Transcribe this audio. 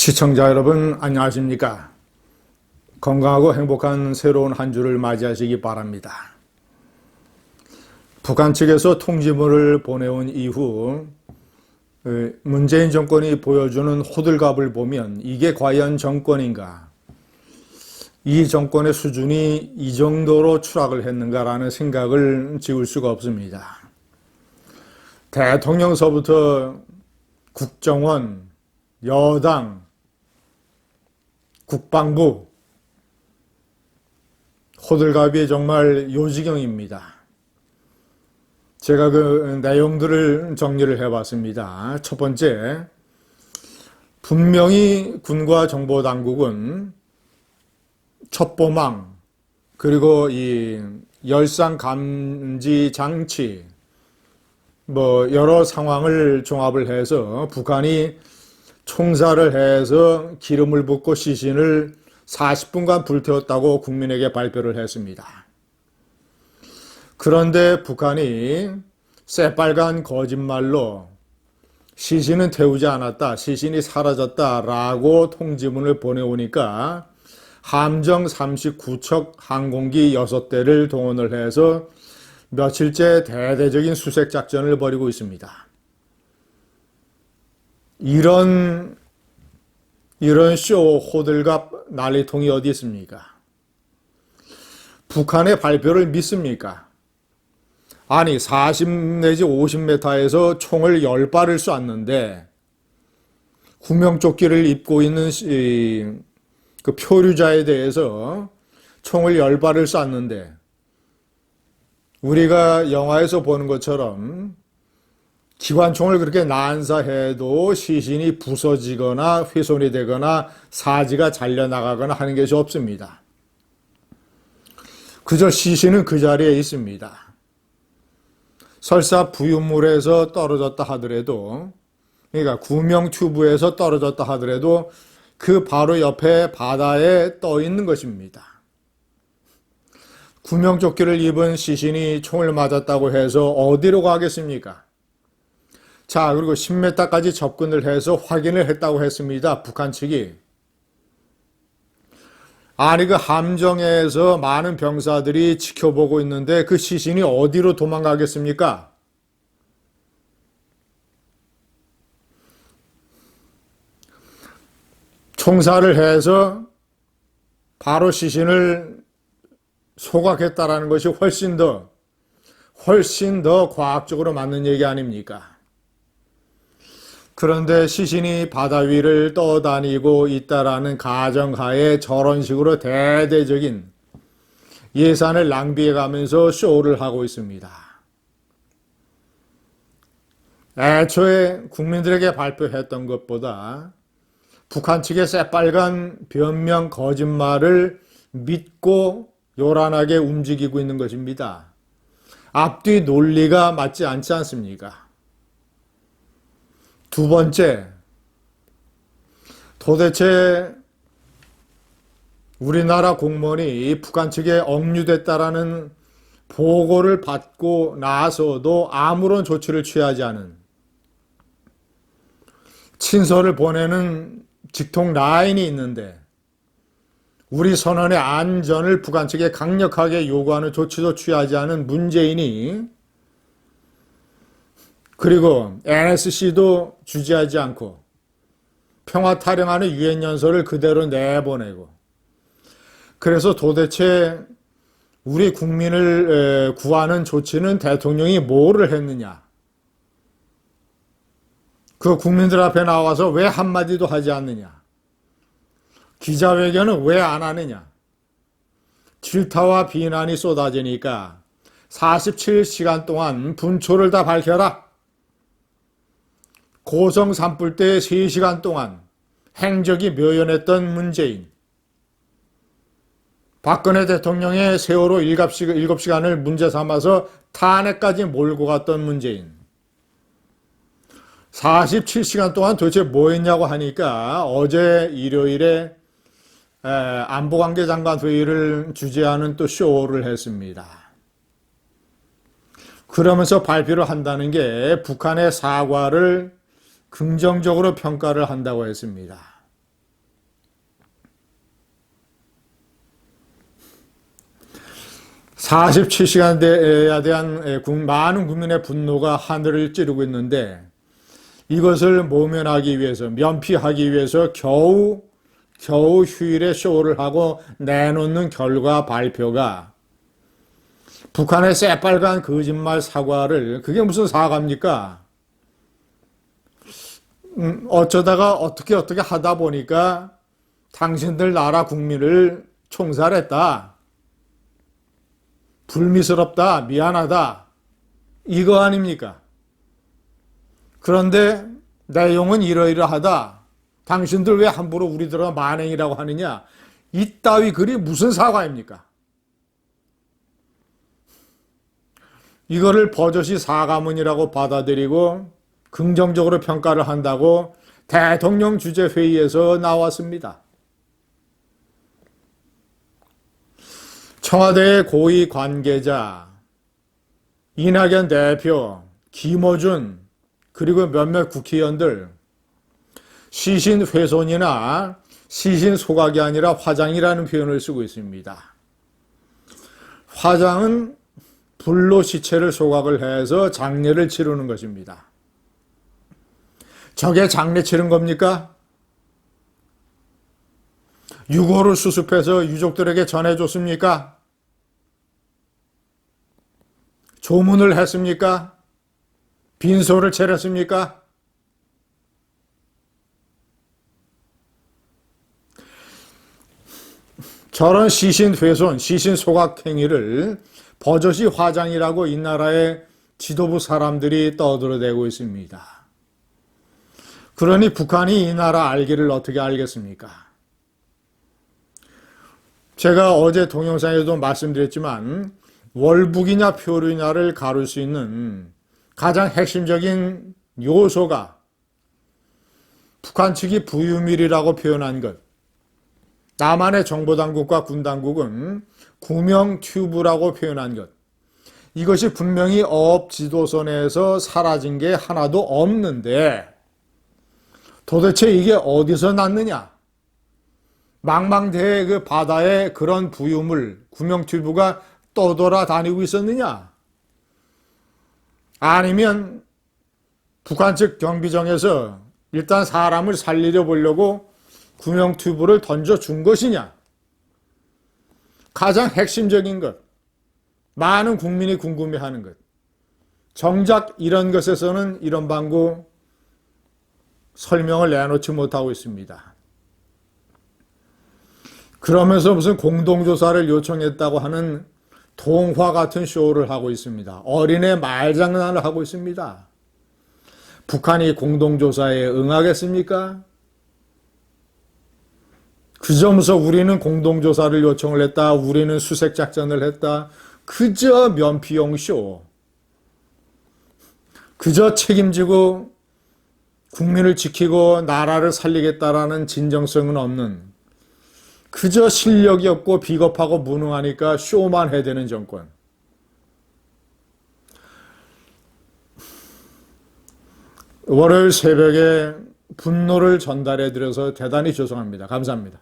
시청자 여러분 안녕하십니까? 건강하고 행복한 새로운 한 주를 맞이하시기 바랍니다. 북한 측에서 통지문을 보내온 이후 문재인 정권이 보여주는 호들갑을 보면 이게 과연 정권인가? 이 정권의 수준이 이 정도로 추락을 했는가라는 생각을 지울 수가 없습니다. 대통령서부터 국정원, 여당, 국방부, 호들갑이 정말 요지경입니다. 제가 그 내용들을 정리를 해봤습니다. 첫 번째, 분명히 군과 정보당국은 첩보망, 그리고 이 열상 감지 장치, 여러 상황을 종합을 해서 북한이 총살을 해서 기름을 붓고 시신을 40분간 불태웠다고 국민에게 발표를 했습니다. 그런데 북한이 새빨간 거짓말로 시신은 태우지 않았다, 시신이 사라졌다라고 통지문을 보내오니까 함정 39척 항공기 6대를 동원을 해서 며칠째 대대적인 수색 작전을 벌이고 있습니다. 이런 쇼 호들갑 난리통이 어디 있습니까? 북한의 발표를 믿습니까? 아니 40 내지 50m에서 총을 10발을 쐈는데 구명조끼를 입고 있는 그 표류자에 대해서 총을 10발을 쐈는데 우리가 영화에서 보는 것처럼 기관총을 그렇게 난사해도 시신이 부서지거나 훼손이 되거나 사지가 잘려나가거나 하는 것이 없습니다. 그저 시신은 그 자리에 있습니다. 설사 부유물에서 떨어졌다 하더라도, 그러니까 구명 튜브에서 떨어졌다 하더라도 그 바로 옆에 바다에 떠 있는 것입니다. 구명조끼를 입은 시신이 총을 맞았다고 해서 어디로 가겠습니까? 자, 그리고 10m까지 접근을 해서 확인을 했다고 했습니다. 북한 측이. 아니, 그 함정에서 많은 병사들이 지켜보고 있는데 그 시신이 어디로 도망가겠습니까? 총살을 해서 바로 시신을 소각했다라는 것이 훨씬 더 과학적으로 맞는 얘기 아닙니까? 그런데 시신이 바다 위를 떠다니고 있다라는 가정하에 저런 식으로 대대적인 예산을 낭비해가면서 쇼를 하고 있습니다. 애초에 국민들에게 발표했던 것보다 북한 측의 새빨간 변명 거짓말을 믿고 요란하게 움직이고 있는 것입니다. 앞뒤 논리가 맞지 않지 않습니까? 두 번째, 도대체 우리나라 공무원이 북한 측에 억류됐다라는 보고를 받고 나서도 아무런 조치를 취하지 않은 친서를 보내는 직통 라인이 있는데 우리 선원의 안전을 북한 측에 강력하게 요구하는 조치도 취하지 않은 문재인이 그리고 NSC도 주재하지 않고 평화 타령하는 유엔 연설을 그대로 내보내고 그래서 도대체 우리 국민을 구하는 조치는 대통령이 뭐를 했느냐? 그 국민들 앞에 나와서 왜 한마디도 하지 않느냐? 기자회견은 왜 안 하느냐? 질타와 비난이 쏟아지니까 47시간 동안 분초를 다 밝혀라. 고성 산불 때 3시간 동안 행적이 묘연했던 문재인, 박근혜 대통령의 세월호 7시간을 문제 삼아서 탄핵까지 몰고 갔던 문재인, 47시간 동안 도대체 뭐 했냐고 하니까 어제 일요일에 안보관계장관 회의를 주재하는 또 쇼를 했습니다. 그러면서 발표를 한다는 게 북한의 사과를 긍정적으로 평가를 한다고 했습니다. 47시간대에 대한 많은 국민의 분노가 하늘을 찌르고 있는데 이것을 모면하기 위해서, 면피하기 위해서 겨우 휴일에 쇼를 하고 내놓는 결과 발표가 북한의 새빨간 거짓말 사과를, 그게 무슨 사과입니까? 어쩌다가 어떻게 하다 보니까 당신들 나라 국민을 총살했다. 불미스럽다. 미안하다. 이거 아닙니까? 그런데 내용은 이러이러하다. 당신들 왜 함부로 우리들과 만행이라고 하느냐? 이따위 글이 무슨 사과입니까? 이거를 버젓이 사과문이라고 받아들이고 긍정적으로 평가를 한다고 대통령 주재 회의에서 나왔습니다. 청와대의 고위 관계자, 이낙연 대표, 김어준, 그리고 몇몇 국회의원들 시신 훼손이나 시신 소각이 아니라 화장이라는 표현을 쓰고 있습니다. 화장은 불로 시체를 소각을 해서 장례를 치르는 것입니다. 저게 장례 치른 겁니까? 유골을 수습해서 유족들에게 전해줬습니까? 조문을 했습니까? 빈소를 차렸습니까? 저런 시신 훼손, 시신 소각 행위를 버젓이 화장이라고 이 나라의 지도부 사람들이 떠들어대고 있습니다. 그러니 북한이 이 나라 알기를 어떻게 알겠습니까? 제가 어제 동영상에도 말씀드렸지만 월북이냐 표류냐를 가를 수 있는 가장 핵심적인 요소가 북한 측이 부유밀이라고 표현한 것, 남한의 정보당국과 군당국은 구명 튜브라고 표현한 것, 이것이 분명히 어업 지도선에서 사라진 게 하나도 없는데 도대체 이게 어디서 났느냐? 망망대해 그 바다에 그런 부유물, 구명 튜브가 떠돌아다니고 있었느냐? 아니면 북한 측 경비정에서 일단 사람을 살리려 보려고 구명 튜브를 던져준 것이냐? 가장 핵심적인 것, 많은 국민이 궁금해하는 것. 정작 이런 것에서는 이런 방구 설명을 내놓지 못하고 있습니다. 그러면서 무슨 공동조사를 요청했다고 하는 동화 같은 쇼를 하고 있습니다. 어린애 말장난을 하고 있습니다. 북한이 공동조사에 응하겠습니까? 그저면서 우리는 공동조사를 요청을 했다. 우리는 수색작전을 했다. 그저 면피용 쇼. 그저 책임지고 국민을 지키고 나라를 살리겠다라는 진정성은 없는, 그저 실력이 없고 비겁하고 무능하니까 쇼만 해대는 정권. 월요일 새벽에 분노를 전달해드려서 대단히 죄송합니다. 감사합니다.